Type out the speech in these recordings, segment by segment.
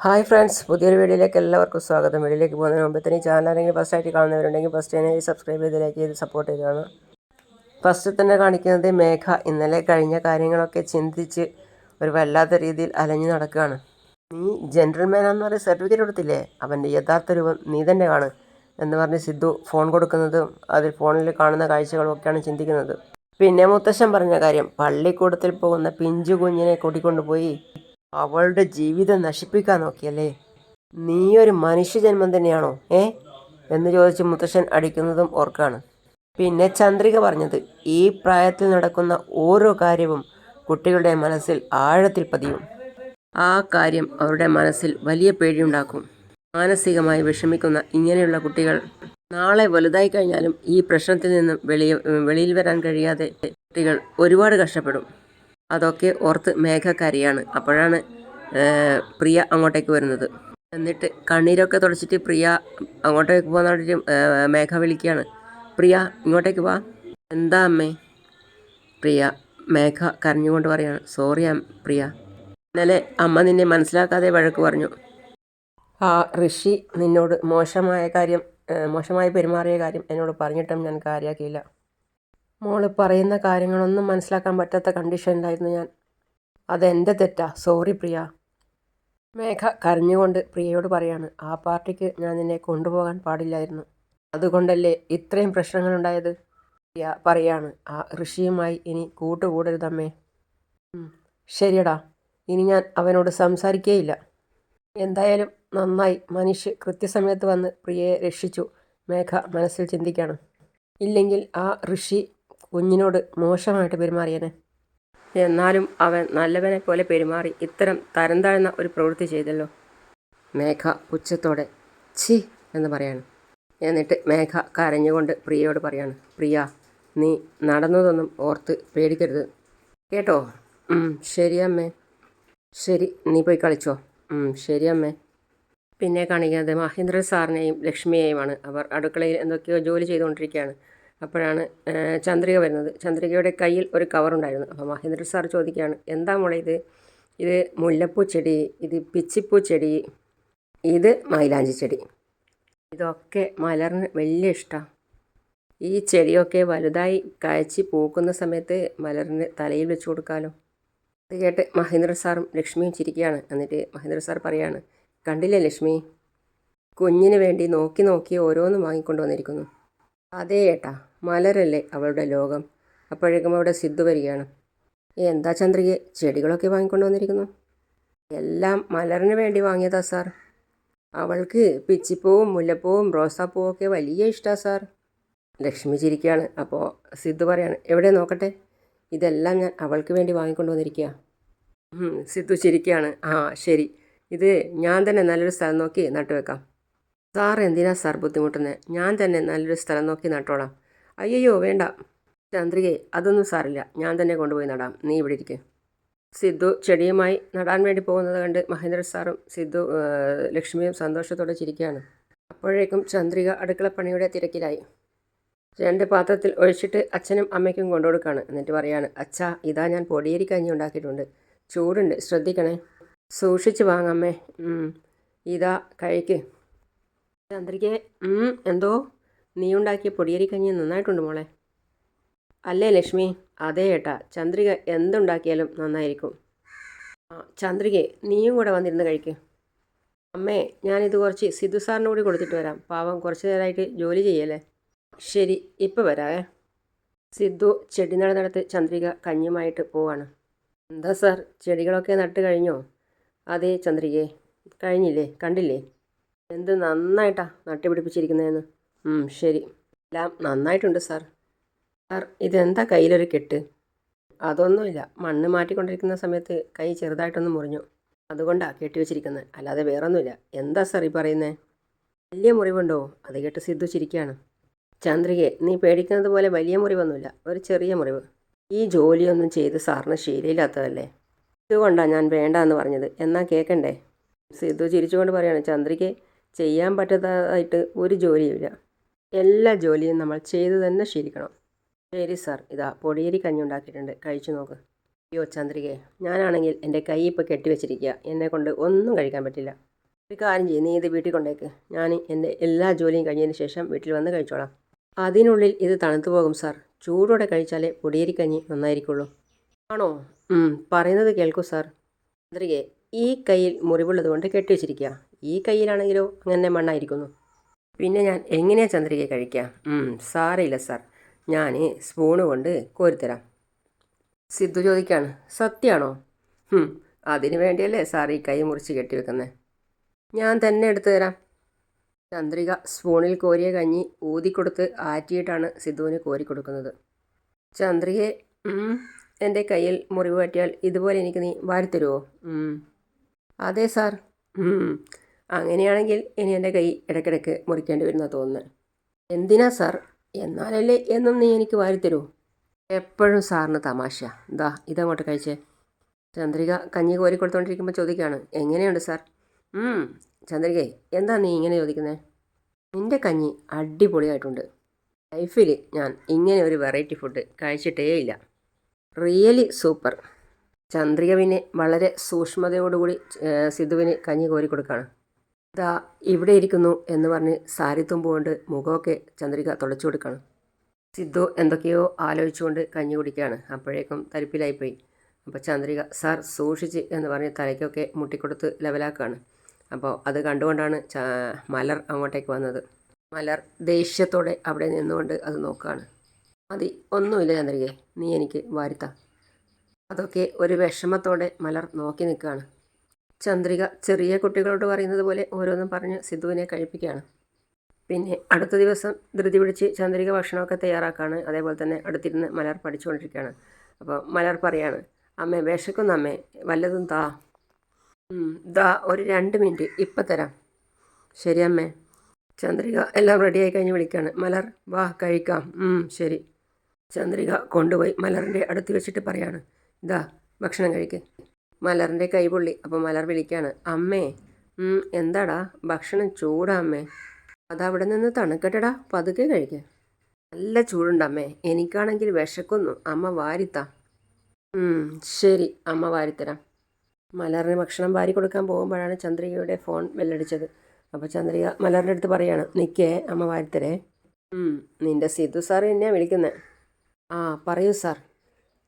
Hi friends, പുതിയൊരു വീഡിയോയിലേക്ക് എല്ലാവർക്കും സ്വാഗതം. വീഡിയോയിലേക്ക് പോകുന്നതിന് മുമ്പ് തന്നെ ഈ ചാനൽ ആണെങ്കിൽ ഫസ്റ്റായിട്ട് കാണുന്നവരുണ്ടെങ്കിൽ ഫസ്റ്റ് തന്നെ സബ്സ്ക്രൈബ് ചെയ്ത് ലൈക്ക് ചെയ്ത് സപ്പോർട്ട് ചെയ്തതാണ്. ഫസ്റ്റ് തന്നെ കാണിക്കുന്നത് മേഘ ഇന്നലെ കഴിഞ്ഞ കാര്യങ്ങളൊക്കെ ചിന്തിച്ച് ഒരു വല്ലാത്ത രീതിയിൽ അലഞ്ഞു നടക്കുകയാണ്. നീ ജെൻറ്റിൽമാനാന്ന് പറഞ്ഞ സർട്ടിഫിക്കറ്റ് കൊടുത്തില്ലേ, അവൻ്റെ യഥാർത്ഥ രൂപം നീ തന്നെ കാണും എന്ന് പറഞ്ഞ് സിദ്ധു ഫോൺ കൊടുക്കുന്നതും അതിൽ ഫോണിൽ കാണുന്ന കാഴ്ചകളും ഒക്കെയാണ് ചിന്തിക്കുന്നത്. പിന്നെ മുത്തശ്ശൻ പറഞ്ഞ കാര്യം, പള്ളിക്കൂടത്തിൽ പോകുന്ന പിഞ്ചു കുഞ്ഞിനെ കൂട്ടിക്കൊണ്ടുപോയി അവളുടെ ജീവിതം നശിപ്പിക്കാൻ നോക്കിയല്ലേ, നീയൊരു മനുഷ്യജന്മം തന്നെയാണോ എന്ന് ചോദിച്ച് മുത്തശ്ശൻ അടിക്കുന്നതും ഓർക്കാണ്. പിന്നെ ചന്ദ്രിക പറഞ്ഞത്, ഈ പ്രായത്തിൽ നടക്കുന്ന ഓരോ കാര്യവും കുട്ടികളുടെ മനസ്സിൽ ആഴത്തിൽ പതിയും. ആ കാര്യം അവരുടെ മനസ്സിൽ വലിയ പേടിയുണ്ടാക്കും. മാനസികമായി വിഷമിക്കുന്ന ഇങ്ങനെയുള്ള കുട്ടികൾ നാളെ വലുതായി കഴിഞ്ഞാലും ഈ പ്രശ്നത്തിൽ നിന്നും വെളിയിൽ വരാൻ കഴിയാതെ കുട്ടികൾ ഒരുപാട് കഷ്ടപ്പെടും. അതൊക്കെ ഓർത്ത് മേഘ കരയാണ്. അപ്പോഴാണ് പ്രിയ അങ്ങോട്ടേക്ക് വരുന്നത്. എന്നിട്ട് കണ്ണീരൊക്കെ തുടച്ചിട്ട് പ്രിയ അങ്ങോട്ടേക്ക് പോകുന്ന മേഘ വിളിക്കുകയാണ്, പ്രിയ ഇങ്ങോട്ടേക്ക് വാ. എന്താ അമ്മേ? പ്രിയ മേഘ കരഞ്ഞുകൊണ്ട് പറയാണ്, സോറി പ്രിയ, ഇന്നലെ അമ്മ നിന്നെ മനസ്സിലാക്കാതെ വഴക്ക് പറഞ്ഞു. ആ ഋഷി നിന്നോട് മോശമായി പെരുമാറിയ കാര്യം എന്നോട് പറഞ്ഞിട്ടും ഞാൻ കാര്യമാക്കിയില്ല. മോള് പറയുന്ന കാര്യങ്ങളൊന്നും മനസ്സിലാക്കാൻ പറ്റാത്ത കണ്ടീഷനിലായിരുന്നു ഞാൻ. അതെൻ്റെ തെറ്റാ, സോറി പ്രിയ. മേഘ കരഞ്ഞുകൊണ്ട് പ്രിയയോട് പറയാണ്, ആ പാർട്ടിക്ക് ഞാൻ നിന്നെ കൊണ്ടുപോകാൻ പാടില്ലായിരുന്നു. അതുകൊണ്ടല്ലേ ഇത്രയും പ്രശ്നങ്ങളുണ്ടായത്. പ്രിയ പറയാണ്, ആ ഋഷിയുമായി ഇനി കൂട്ടുകൂടരുതമ്മേ. ശരിയടാ, ഇനി ഞാൻ അവനോട് സംസാരിക്കേയില്ല. എന്തായാലും നന്നായി, മനുഷ്യ കൃത്യസമയത്ത് വന്ന് പ്രിയയെ രക്ഷിച്ചു. മേഘ മനസ്സിൽ ചിന്തിക്കുകയാണ്. ഇല്ലെങ്കിൽ ആ ഋഷി കുഞ്ഞിനോട് മോശമായിട്ട് പെരുമാറിയനെ. എന്നാലും അവൻ നല്ലവനെ പോലെ പെരുമാറി ഇത്തരം തരം താഴ്ന്ന ഒരു പ്രവൃത്തി ചെയ്തല്ലോ. മേഘ പുച്ഛത്തോടെ ഛി എന്ന് പറയാണ്. എന്നിട്ട് മേഘ കരഞ്ഞുകൊണ്ട് പ്രിയയോട് പറയാണ്, പ്രിയ, നീ നടന്നതൊന്നും ഓർത്ത് പേടിക്കരുത് കേട്ടോ. ശരി അമ്മേ. ശരി, നീ പോയി കളിച്ചോ. ശരി അമ്മേ. പിന്നെ കാണിക്കുന്നത് മഹേന്ദ്രൻ സാറിനെയും ലക്ഷ്മിയെയുമാണ്. അവർ അടുക്കളയിൽ എന്തൊക്കെയോ ജോലി ചെയ്തുകൊണ്ടിരിക്കുകയാണ്. അപ്പോഴാണ് ചന്ദ്രിക വരുന്നത്. ചന്ദ്രികയുടെ കയ്യിൽ ഒരു കവറുണ്ടായിരുന്നു. അപ്പോൾ മഹേന്ദ്രൻ സാർ ചോദിക്കുകയാണ്, എന്താ മോളെ ഇത് മുല്ലപ്പൂ ചെടി, ഇത് പിച്ചിപ്പൂ ചെടി, ഇത് മൈലാഞ്ചി ചെടി, ഇതൊക്കെ മലറിന് വലിയ ഇഷ്ടമാണ്. ഈ ചെടിയൊക്കെ വലുതായി കായ്ച്ച് പൂക്കുന്ന സമയത്ത് മലറിന് തലയിൽ വെച്ച് കൊടുക്കാമല്ലോ. അത് കേട്ട് മഹേന്ദ്രൻ സാറും ലക്ഷ്മിയും ചിരിക്കുകയാണ്. എന്നിട്ട് മഹേന്ദ്രൻ സാർ പറയാണ്, കണ്ടില്ലേ ലക്ഷ്മി, കുഞ്ഞിന് വേണ്ടി നോക്കി നോക്കി ഓരോന്നും വാങ്ങിക്കൊണ്ട് വന്നിരിക്കുന്നു. അതേ ഏട്ടാ, മലരല്ലേ അവളുടെ ലോകം. അപ്പോഴേക്കും അവിടെ സിദ്ധു വരികയാണ്. എന്താ ചന്ദ്രിക, ചെടികളൊക്കെ വാങ്ങിക്കൊണ്ട് വന്നിരിക്കുന്നു? എല്ലാം മലറിന് വേണ്ടി വാങ്ങിയതാ സാർ. അവൾക്ക് പിച്ചിപ്പൂവും മുല്ലപ്പൂവും റോസാപ്പൂവും ഒക്കെ വലിയ ഇഷ്ടമാണ് സാർ. ലക്ഷ്മി ചിരിക്കുകയാണ്. അപ്പോൾ സിദ്ധു പറയാണ്, എവിടെ നോക്കട്ടെ, ഇതെല്ലാം ഞാൻ അവൾക്ക് വേണ്ടി വാങ്ങിക്കൊണ്ട് വന്നിരിക്കുക. സിദ്ധു ചിരിക്കുകയാണ്. ശരി, ഇത് ഞാൻ തന്നെ നല്ലൊരു സ്ഥലം നോക്കി നട്ടുവെക്കാം. സാർ എന്തിനാ സാർ ബുദ്ധിമുട്ടുന്നത്? ഞാൻ തന്നെ നല്ലൊരു സ്ഥലം നോക്കി നട്ടോളാം. അയ്യോ വേണ്ട ചന്ദ്രികയെ, അതൊന്നും സാറില്ല, ഞാൻ തന്നെ കൊണ്ടുപോയി നടാം, നീ ഇവിടെ ഇരിക്കുക. സിദ്ധു ചെടിയുമായി നടാൻ വേണ്ടി പോകുന്നത് കണ്ട് മഹേന്ദ്രൻ സാറും ലക്ഷ്മിയും സന്തോഷത്തോടെ ചിരിക്കുകയാണ്. അപ്പോഴേക്കും ചന്ദ്രിക അടുക്കളപ്പണിയുടെ തിരക്കിലായി. 2 പാത്രത്തിൽ ഒഴിച്ചിട്ട് അച്ഛനും അമ്മയ്ക്കും കൊണ്ടുകൊടുക്കുകയാണ്. എന്നിട്ട് പറയാണ്, അച്ഛാ, ഇതാ ഞാൻ പൊടിയേരി കഞ്ഞി ഉണ്ടാക്കിയിട്ടുണ്ട്, ചൂടുണ്ട്, ശ്രദ്ധിക്കണേ. സൂക്ഷിച്ച് വാങ്ങമ്മേ. ഇതാ കഴിക്ക്. ചന്ദ്രികയെ, എന്തോ? നീ ഉണ്ടാക്കിയ പൊടിയേരി കഞ്ഞി നന്നായിട്ടുണ്ട് മോളെ. അല്ലേ ലക്ഷ്മി? അതേ ഏട്ടാ, ചന്ദ്രിക എന്തുണ്ടാക്കിയാലും നന്നായിരിക്കും. ചന്ദ്രികയെ, നീയും കൂടെ വന്നിരുന്ന് കഴിക്ക്. അമ്മേ, ഞാനിത് കുറച്ച് സിദ്ധു സാറിന് കൂടി കൊടുത്തിട്ട് വരാം, പാവം കുറച്ച് നേരമായിട്ട് ജോലി ചെയ്യല്ലേ. ശരി, ഇപ്പോൾ വരാവേ. സിദ്ധു ചെടി നടന്നിടത്ത് ചന്ദ്രിക കഞ്ഞിയുമായിട്ട് പോവാണ്. എന്താ സാർ, ചെടികളൊക്കെ നട്ട് കഴിഞ്ഞോ? അതേ ചന്ദ്രികയെ, കഴിഞ്ഞില്ലേ, കണ്ടില്ലേ എന്ത് നന്നായിട്ടാ നട്ടുപിടിപ്പിച്ചിരിക്കുന്നതെന്ന്. ശരി, എല്ലാം നന്നായിട്ടുണ്ട് സാർ. സാർ, ഇതെന്താ കയ്യിലൊരു കെട്ട്? അതൊന്നുമില്ല, മണ്ണ് മാറ്റിക്കൊണ്ടിരിക്കുന്ന സമയത്ത് കൈ ചെറുതായിട്ടൊന്ന് മുറിഞ്ഞു, അതുകൊണ്ടാണ് കെട്ടിവെച്ചിരിക്കുന്നത്, അല്ലാതെ വേറൊന്നുമില്ല. എന്താ സാർ ഈ പറയുന്നത്? വലിയ മുറിവുണ്ടോ? അത് കേട്ട് സിദ്ധു ചിരിക്കുകയാണ്. ചന്ദ്രികയെ, നീ പേടിക്കുന്നത് പോലെ വലിയ മുറിവൊന്നുമില്ല, ഒരു ചെറിയ മുറിവ്. ഈ ജോലിയൊന്നും ചെയ്ത് സാറിന് ശീലമില്ലാത്തതല്ലേ, ഇതുകൊണ്ടാണ് ഞാൻ വേണ്ട എന്ന് പറഞ്ഞത്. എന്നാൽ കേൾക്കണ്ടേ? സിദ്ധു ചിരിച്ചുകൊണ്ട് പറയാണ്, ചന്ദ്രികയെ, ചെയ്യാൻ പറ്റാത്തതായിട്ട് ഒരു ജോലിയുമില്ല, എല്ലാ ജോലിയും നമ്മൾ ചെയ്തു തന്നെ ശീലിക്കണം. ശരി സാർ, ഇതാ പൊടിയേരി കഞ്ഞി ഉണ്ടാക്കിയിട്ടുണ്ട്, കഴിച്ചു നോക്ക്. അയ്യോ ചന്ദ്രികേ, ഞാനാണെങ്കിൽ എൻ്റെ കൈ ഇപ്പോൾ കെട്ടിവെച്ചിരിക്കുക. എന്നെക്കൊണ്ട് ഒന്നും കഴിക്കാൻ പറ്റില്ല. ഒരു കാര്യം ചെയ്യും, നീ ഇത് വീട്ടിൽ കൊണ്ടേക്ക്. ഞാൻ എൻ്റെ എല്ലാ ജോലിയും കഴിഞ്ഞതിന് ശേഷം വീട്ടിൽ വന്ന് കഴിച്ചോളാം. അതിനുള്ളിൽ ഇത് തണുത്തു പോകും സാർ. ചൂടോടെ കഴിച്ചാലേ പൊടിയേരിക്കഞ്ഞി നന്നായിരിക്കുള്ളൂ. ആണോ? പറയുന്നത് കേൾക്കൂ സാർ. ചന്ദ്രികയെ, ഈ കയ്യിൽ മുറിവുള്ളത് കൊണ്ട് കെട്ടിവെച്ചിരിക്കുക. ഈ കയ്യിലാണെങ്കിലോ അങ്ങനെ മണ്ണായിരിക്കുന്നു. പിന്നെ ഞാൻ എങ്ങനെയാണ് ചന്ദ്രികയെ കഴിക്കുക? സാരമില്ല സാർ, ഞാൻ സ്പൂണ് കൊണ്ട് കോരിത്തരാം. സിദ്ധു ചോദിക്കാണ്, സത്യമാണോ? അതിനു വേണ്ടിയല്ലേ സാർ ഈ കൈ മുറിച്ച് കെട്ടിവെക്കുന്നത്? ഞാൻ തന്നെ എടുത്തു തരാം. ചന്ദ്രിക സ്പൂണിൽ കോരിയ കഞ്ഞി ഊതിക്കൊടുത്ത് ആറ്റിയിട്ടാണ് സിദ്ധുവിന് കോരിക്കൊടുക്കുന്നത്. ചന്ദ്രികയെ, എൻ്റെ കയ്യിൽ മുറിവ് പറ്റിയാൽ ഇതുപോലെ എനിക്ക് നീ വാരിത്തരുമോ? അതെ സാർ. അങ്ങനെയാണെങ്കിൽ ഇനി എൻ്റെ കൈ ഇടയ്ക്കിടയ്ക്ക് മുറിക്കേണ്ടി വരുന്ന തോന്നുന്നത്. എന്തിനാ സാർ? എന്നാലല്ലേ എന്നും നീ എനിക്ക് വാരിത്തരൂ. എപ്പോഴും സാറിന് തമാശ. ഇതങ്ങോട്ട് കഴിച്ചേ. ചന്ദ്രിക കഞ്ഞി കോരി കൊടുത്തുകൊണ്ടിരിക്കുമ്പോൾ ചോദിക്കുകയാണ്, എങ്ങനെയുണ്ട് സാർ? ചന്ദ്രികയെ, എന്താ നീ ഇങ്ങനെ ചോദിക്കുന്നത്? നിൻ്റെ കഞ്ഞി അടിപൊളിയായിട്ടുണ്ട്. ലൈഫിൽ ഞാൻ ഇങ്ങനെ ഒരു വെറൈറ്റി ഫുഡ് കഴിച്ചിട്ടേ ഇല്ല. Really super. ചന്ദ്രിക പിന്നെ വളരെ സൂക്ഷ്മതയോടുകൂടി സിദ്ധുവിന് കഞ്ഞി കോരി കൊടുക്കുകയാണ്. ഇവിടെ ഇരിക്കുന്നു എന്ന് പറഞ്ഞ് സാരിത്തുമ്പ് കൊണ്ട് മുഖമൊക്കെ ചന്ദ്രിക തുടച്ചു കൊടുക്കുകയാണ്. സിദ്ധു എന്തൊക്കെയോ ആലോചിച്ചുകൊണ്ട് കഞ്ഞി കുടിക്കുകയാണ്. അപ്പോഴേക്കും തരിപ്പിലായിപ്പോയി. അപ്പോൾ ചന്ദ്രിക, സാർ സൂക്ഷിച്ച് എന്ന് പറഞ്ഞ് തലയ്ക്കൊക്കെ മുട്ടിക്കൊടുത്ത് ലെവലാക്കുകയാണ്. അപ്പോൾ അത് കണ്ടുകൊണ്ടാണ് മലർ അങ്ങോട്ടേക്ക് വന്നത്. മലർ ദേഷ്യത്തോടെ അവിടെ നിന്നുകൊണ്ട് അത് നോക്കുകയാണ്. മതി, ഒന്നുമില്ല ചന്ദ്രികയെ, നീ എനിക്ക് വാരിത്താ. അതൊക്കെ ഒരു വിഷമത്തോടെ മലർ നോക്കി നിൽക്കുകയാണ്. ചന്ദ്രിക ചെറിയ കുട്ടികളോട് പറയുന്നത് പോലെ ഓരോന്നും പറഞ്ഞ് സിദ്ധുവിനെ കഴിപ്പിക്കുകയാണ്. പിന്നെ അടുത്ത ദിവസം ധൃതി പിടിച്ച് ചന്ദ്രിക ഭക്ഷണമൊക്കെ തയ്യാറാക്കുകയാണ്. അതേപോലെ തന്നെ അടുത്തിരുന്ന് മലർ പഠിച്ചുകൊണ്ടിരിക്കുകയാണ്. അപ്പോൾ മലർ പറയാണ്, അമ്മേ വിശക്കുന്നു അമ്മേ, വല്ലതും ഒരു 2 മിനിറ്റ് ഇപ്പം തരാം. ശരി അമ്മേ. ചന്ദ്രിക എല്ലാം റെഡിയായി കഴിഞ്ഞ് വിളിക്കുകയാണ്. മലർ, വാ കഴിക്കാം. ശരി. ചന്ദ്രിക കൊണ്ടുപോയി മലറിൻ്റെ അടുത്ത് വെച്ചിട്ട് പറയാണ്, ഭക്ഷണം കഴിക്ക്. മലറിൻ്റെ കൈപൊള്ളി. അപ്പോൾ മലർ വിളിക്കുകയാണ്, അമ്മേ. എന്താടാ? ഭക്ഷണം ചൂടാ അമ്മേ. അതവിടെ നിന്ന് തണുക്കട്ടെടാ, പതുക്കെ കഴിക്കുക. നല്ല ചൂടുണ്ടമ്മേ, എനിക്കാണെങ്കിൽ വിശക്കുന്നു. അമ്മ വാരിത്താ. ശരി, അമ്മ വാരിത്തരാം. മലറിന് ഭക്ഷണം വാരി കൊടുക്കാൻ പോകുമ്പോഴാണ് ചന്ദ്രികയുടെ ഫോൺ ബെല്ലടിച്ചത്. അപ്പോൾ ചന്ദ്രിക മലറിൻ്റെ അടുത്ത് പറയാണ്, നിൽക്കേ, അമ്മ വാരിത്തരേ. നിൻ്റെ സിദ്ധു സാർ എന്നെയാണ് വിളിക്കുന്നത്. പറയൂ സാർ.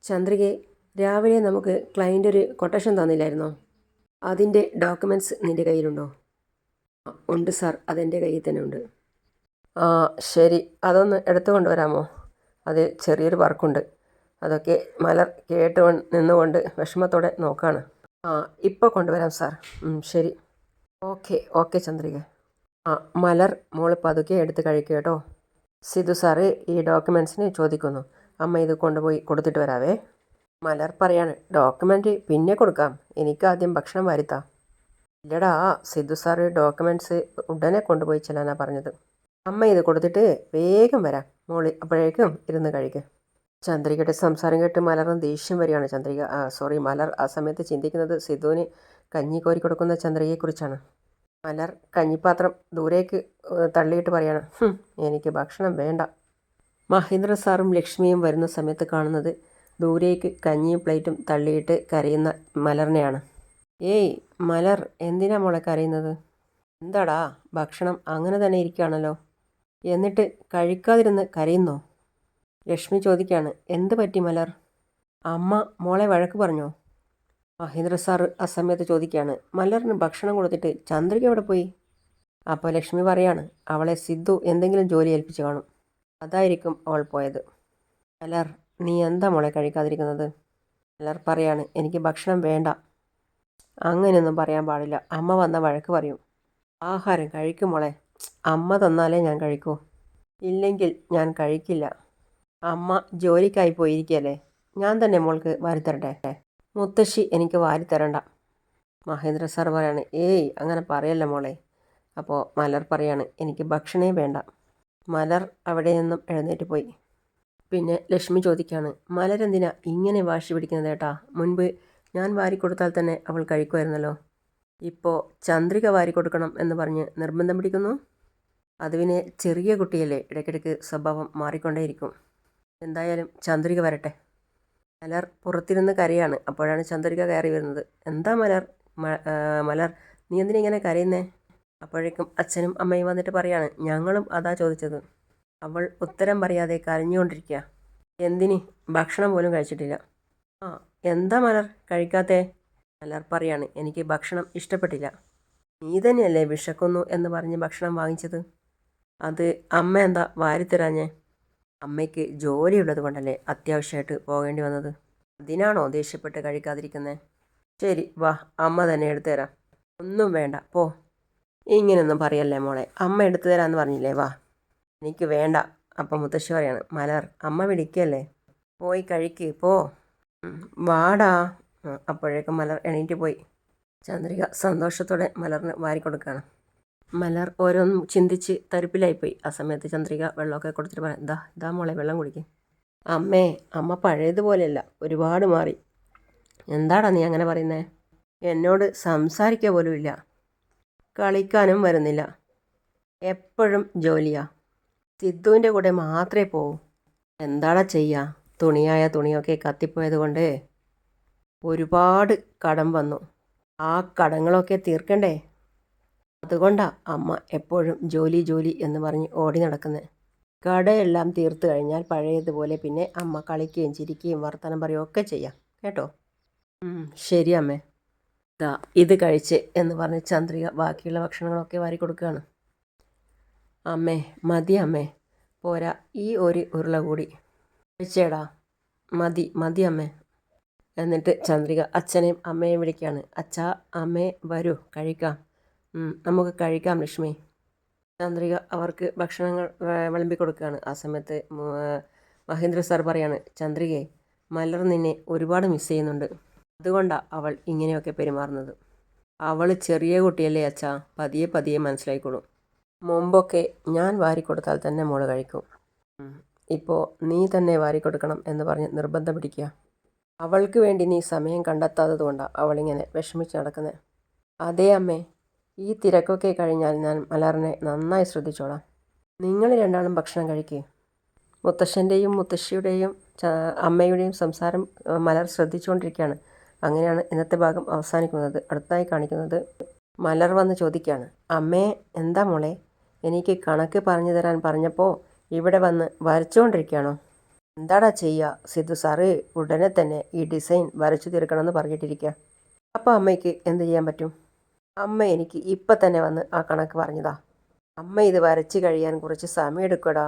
ചന്ദ്രികയെ, രാവിലെ നമുക്ക് ക്ലയൻ്റ് ഒരു കൊട്ടേഷൻ തന്നില്ലായിരുന്നോ? അതിൻ്റെ ഡോക്യുമെൻറ്റ്സ് നിൻ്റെ കയ്യിലുണ്ടോ? ഉണ്ട് സാർ, അതെൻ്റെ കയ്യിൽ തന്നെ ഉണ്ട്. ശരി, അതൊന്ന് എടുത്തു കൊണ്ടുവരാമോ? അത് ചെറിയൊരു വർക്കുണ്ട്. അതൊക്കെ മലർ കേട്ട് നിന്നുകൊണ്ട് വിഷമത്തോടെ നോക്കുകയാണ്. ഇപ്പോൾ കൊണ്ടുവരാം സാർ. ശരി. ഓക്കെ ചന്ദ്രിക. മലർ, മോൾ പതുക്കെ എടുത്ത് കഴിക്കുക കേട്ടോ. സിദ്ധു സാറ് ഈ ഡോക്യുമെൻറ്റ്സിന് ചോദിക്കുന്നു. അമ്മ ഇത് കൊണ്ടുപോയി കൊടുത്തിട്ട് വരാവേ. മലർ പറയാണ്, ഡോക്യുമെൻ്റ് പിന്നെ കൊടുക്കാം, എനിക്കാദ്യം ഭക്ഷണം വാരിത്താ. ഇല്ലടാ, സിദ്ധു സാറ് ഡോക്യുമെൻറ്റ്സ് ഉടനെ കൊണ്ടുപോയി ചെല്ലാനാണ് പറഞ്ഞത്. അമ്മ ഇത് കൊടുത്തിട്ട് വേഗം വരാം, മോളി അപ്പോഴേക്കും ഇരുന്ന് കഴിക്കുക. ചന്ദ്രികയുടെ സംസാരം കേട്ട് മലറിന് ദേഷ്യം വരികയാണ്. മലർ ആ സമയത്ത് ചിന്തിക്കുന്നത് സിദ്ധുവിന് കഞ്ഞി കോരി കൊടുക്കുന്ന ചന്ദ്രികയെക്കുറിച്ചാണ്. മലർ കഞ്ഞിപ്പാത്രം ദൂരേക്ക് തള്ളിയിട്ട് പറയാണ്, എനിക്ക് ഭക്ഷണം വേണ്ട. മഹേന്ദ്ര സാറും ലക്ഷ്മിയും വരുന്ന സമയത്ത് കാണുന്നത് ദൂരേക്ക് കഞ്ഞിയും പ്ലേറ്റും തള്ളിയിട്ട് കരയുന്ന മലറിനെയാണ്. ഏയ് മലർ, എന്തിനാ മോളെ കരയുന്നത്? എന്താടാ, ഭക്ഷണം അങ്ങനെ തന്നെ ഇരിക്കുകയാണല്ലോ, എന്നിട്ട് കഴിക്കാതിരുന്ന് കരയുന്നോ? ലക്ഷ്മി ചോദിക്കുകയാണ്. എന്ത് പറ്റി മലർ? അമ്മ മോളെ വഴക്ക് പറഞ്ഞോ? മഹേന്ദ്ര സാർ ആ സമയത്ത് ചോദിക്കുകയാണ്. മലറിന് ഭക്ഷണം കൊടുത്തിട്ട് ചന്ദ്രിക എവിടെ പോയി? അപ്പോൾ ലക്ഷ്മി പറയാണ്, അവളെ സിദ്ധു എന്തെങ്കിലും ജോലി ഏൽപ്പിച്ച് കാണും, അതായിരിക്കും അവൾ പോയത്. മലർ, നീ എന്താ മോളെ കഴിക്കാതിരിക്കുന്നത്? മലർ പറയാണ്, എനിക്ക് ഭക്ഷണം വേണ്ട. അങ്ങനെയൊന്നും പറയാൻ പാടില്ല, അമ്മ വന്ന വഴക്ക് പറയും. ആഹാരം കഴിക്കും മോളെ, അമ്മ തന്നാലേ ഞാൻ കഴിക്കൂ, ഇല്ലെങ്കിൽ ഞാൻ കഴിക്കില്ല. അമ്മ ജോലിക്കായി പോയിരിക്കുകയല്ലേ, ഞാൻ തന്നെ മോൾക്ക് വാരിത്തരട്ടെ. മുത്തശ്ശി എനിക്ക് വാരിത്തരണ്ട. മഹേന്ദ്ര സാർ പറയാണ്, ഏയ് അങ്ങനെ പറയല്ല മോളെ. അപ്പോൾ മലർ പറയാണ്, എനിക്ക് ഭക്ഷണേ വേണ്ട. മലർ അവിടെ നിന്നും എഴുന്നേറ്റ് പോയി. പിന്നെ ലക്ഷ്മി ചോദിക്കുകയാണ്, മലരെന്തിനാ ഇങ്ങനെ വാശി പിടിക്കുന്നത് ഏട്ടാ? മുൻപ് ഞാൻ വാരിക്കൊടുത്താൽ തന്നെ അവൾ കഴിക്കുമായിരുന്നല്ലോ, ഇപ്പോൾ ചന്ദ്രിക വാരിക്കൊടുക്കണം എന്ന് പറഞ്ഞ് നിർബന്ധം പിടിക്കുന്നു. അത് പിന്നെ ചെറിയ കുട്ടിയല്ലേ, ഇടയ്ക്കിടയ്ക്ക് സ്വഭാവം മാറിക്കൊണ്ടേയിരിക്കും. എന്തായാലും ചന്ദ്രിക വരട്ടെ. മലർ പുറത്തിരുന്ന് കരയാണ്. അപ്പോഴാണ് ചന്ദ്രിക കയറി വരുന്നത്. എന്താ മലർ, മലർ നീ എന്തിനാ ഇങ്ങനെ കരയുന്നേ? അപ്പോഴേക്കും അച്ഛനും അമ്മയും വന്നിട്ട് പറയാണ്, ഞങ്ങളും അതാ ചോദിച്ചത്. അവൾ ഉത്തരം പറയാതെ കരഞ്ഞുകൊണ്ടിരിക്കുക. എന്തിന്? ഭക്ഷണം പോലും കഴിച്ചിട്ടില്ല. ആ, എന്താ മലർ കഴിക്കാത്തേ? മലർ പറയാണ്, എനിക്ക് ഭക്ഷണം ഇഷ്ടപ്പെട്ടില്ല. നീ തന്നെയല്ലേ വിശക്കുന്നു എന്ന് പറഞ്ഞ് ഭക്ഷണം വാങ്ങിച്ചത്. അത് അമ്മ എന്താ വാരിത്തരാഞ്ഞേ? അമ്മയ്ക്ക് ജോലിയുള്ളത് കൊണ്ടല്ലേ അത്യാവശ്യമായിട്ട് പോകേണ്ടി വന്നത്. അതിനാണോ ദേഷ്യപ്പെട്ട് കഴിക്കാതിരിക്കുന്നത്? ശരി വാ, അമ്മ തന്നെ എടുത്തു തരാം. ഒന്നും വേണ്ട, പോ. ഇങ്ങനെയൊന്നും പറയല്ലേ മോളെ, അമ്മ എടുത്തു തരാമെന്ന് പറഞ്ഞില്ലേ, വാ. എനിക്ക് വേണ്ട. അപ്പം മുത്തശ്ശി പറയാണ്, മലർ അമ്മ വിളിക്കല്ലേ, പോയി കഴിക്ക്, പോ. വാടാ. അപ്പോഴേക്കും മലർ എണീറ്റ് പോയി. ചന്ദ്രിക സന്തോഷത്തോടെ മലറിന് വാരിക്കൊടുക്കുകയാണ്. മലർ ഓരോന്നും ചിന്തിച്ച് തരിപ്പിലായിപ്പോയി. ആ സമയത്ത് ചന്ദ്രിക വെള്ളമൊക്കെ കൊടുത്തിട്ട് പറയാം, ഇതാ മോളെ വെള്ളം കുടിക്കും. അമ്മേ, അമ്മ പഴയതുപോലെയല്ല, ഒരുപാട് മാറി. എന്താടാ നീ അങ്ങനെ പറയുന്നേ? എന്നോട് സംസാരിക്കുക പോലും ഇല്ല, കളിക്കാനും വരുന്നില്ല, എപ്പോഴും ജോലിയാ. സിദ്ധുവിൻ്റെ കൂടെ മാത്രമേ പോവൂ. എന്താടാ ചെയ്യുക, തുണിയായ തുണിയൊക്കെ കത്തിപ്പോയത് കൊണ്ട് ഒരുപാട് കടം വന്നു. ആ കടങ്ങളൊക്കെ തീർക്കണ്ടേ? അതുകൊണ്ടാണ് അമ്മ എപ്പോഴും ജോലി ജോലി എന്ന് പറഞ്ഞ് ഓടി നടക്കുന്നത്. കടയെല്ലാം തീർത്തു കഴിഞ്ഞാൽ പഴയതുപോലെ പിന്നെ അമ്മ കളിക്കുകയും ചിരിക്കുകയും വർത്തമാനം പറയുകയും ഒക്കെ ചെയ്യാം കേട്ടോ. ശരി അമ്മേ. ഇത് കഴിച്ച് എന്ന് പറഞ്ഞ് ചന്ദ്രിക ബാക്കിയുള്ള ഭക്ഷണങ്ങളൊക്കെ വാരി കൊടുക്കുകയാണ്. അമ്മേ മതി അമ്മേ, പോരാ, ഈ ഒരു ഉരുള കൂടി കഴിച്ചേടാ, മതി മതി അമ്മേ. എന്നിട്ട് ചന്ദ്രിക അച്ഛനെയും അമ്മയെയും വിളിക്കുകയാണ്. അച്ഛാ, അമ്മേ വരൂ, കഴിക്കാം, നമുക്ക് കഴിക്കാം ലക്ഷ്മി. ചന്ദ്രിക അവർക്ക് ഭക്ഷണങ്ങൾ വിളമ്പി കൊടുക്കുകയാണ്. ആ സമയത്ത് മഹേന്ദ്ര സാർ പറയാണ്, ചന്ദ്രികയെ, മലർ നിന്നെ ഒരുപാട് മിസ് ചെയ്യുന്നുണ്ട്, അതുകൊണ്ടാണ് അവൾ ഇങ്ങനെയൊക്കെ പെരുമാറുന്നത്. അവൾ ചെറിയ കുട്ടിയല്ലേ അച്ഛാ, പതിയെ പതിയെ മനസ്സിലായിക്കോളും. മുമ്പൊക്കെ ഞാൻ വാരിക്കൊടുത്താൽ തന്നെ മോള് കഴിക്കും, ഇപ്പോൾ നീ തന്നെ വാരിക്കൊടുക്കണം എന്ന് പറഞ്ഞ് നിർബന്ധം പിടിക്കുക. അവൾക്ക് വേണ്ടി നീ സമയം കണ്ടെത്താത്തത് കൊണ്ടാണ് അവളിങ്ങനെ വിഷമിച്ച് നടക്കുന്നത്. അതേ അമ്മേ, ഈ തിരക്കൊക്കെ കഴിഞ്ഞാൽ ഞാൻ മലറിനെ നന്നായി ശ്രദ്ധിച്ചോളാം. നിങ്ങൾ രണ്ടാളും ഭക്ഷണം കഴിക്കുക. മുത്തശ്ശൻ്റെയും മുത്തശ്ശിയുടെയും അമ്മയുടെയും സംസാരം മലർ ശ്രദ്ധിച്ചുകൊണ്ടിരിക്കുകയാണ്. അങ്ങനെയാണ് ഇന്നത്തെ ഭാഗം അവസാനിക്കുന്നത്. അടുത്തായി കാണിക്കുന്നത് മലർ വന്ന് ചോദിക്കുകയാണ്, അമ്മേ എന്താ മോളെ, എനിക്ക് കണക്ക് പറഞ്ഞു തരാൻ പറഞ്ഞപ്പോൾ ഇവിടെ വന്ന് വരച്ചുകൊണ്ടിരിക്കുകയാണോ? എന്താടാ ചെയ്യുക, സിദ്ധു സാറ് ഉടനെ തന്നെ ഈ ഡിസൈൻ വരച്ചു തീർക്കണമെന്ന് പറഞ്ഞിട്ടിരിക്കുക. അപ്പോൾ അമ്മയ്ക്ക് എന്ത് ചെയ്യാൻ പറ്റും? അമ്മ എനിക്ക് ഇപ്പം തന്നെ വന്ന് ആ കണക്ക് പറഞ്ഞതാ. അമ്മ ഇത് വരച്ച് കഴിയാൻ കുറച്ച് സമയം എടുക്കടാ.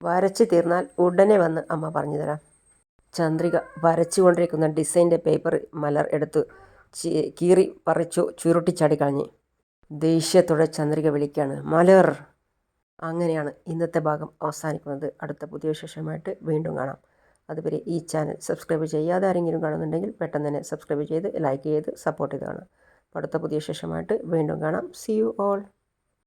വരച്ച് തീർന്നാൽ ഉടനെ വന്ന് അമ്മ പറഞ്ഞു തരാം. ചന്ദ്രിക വരച്ചുകൊണ്ടിരിക്കുന്ന ഡിസൈൻ്റെ പേപ്പർ മലർ എടുത്ത് കീറി പറിച്ചു ചുരുട്ടിച്ചാടി കളഞ്ഞ്. ദേഷ്യത്തോടെ ചന്ദ്രിക വിളിക്കുകയാണ്, മലർ. അങ്ങനെയാണ് ഇന്നത്തെ ഭാഗം അവസാനിക്കുന്നത്. അടുത്ത പുതിയ വിശേഷമായിട്ട് വീണ്ടും കാണാം. അതുവരെ ഈ ചാനൽ സബ്സ്ക്രൈബ് ചെയ്യാതെ ആരെങ്കിലും കാണുന്നുണ്ടെങ്കിൽ പെട്ടെന്ന് തന്നെ സബ്സ്ക്രൈബ് ചെയ്ത് ലൈക്ക് ചെയ്ത് സപ്പോർട്ട് ചെയ്ത് കാണാം. അടുത്ത പുതിയ വിശേഷമായിട്ട് വീണ്ടും കാണാം. See you all.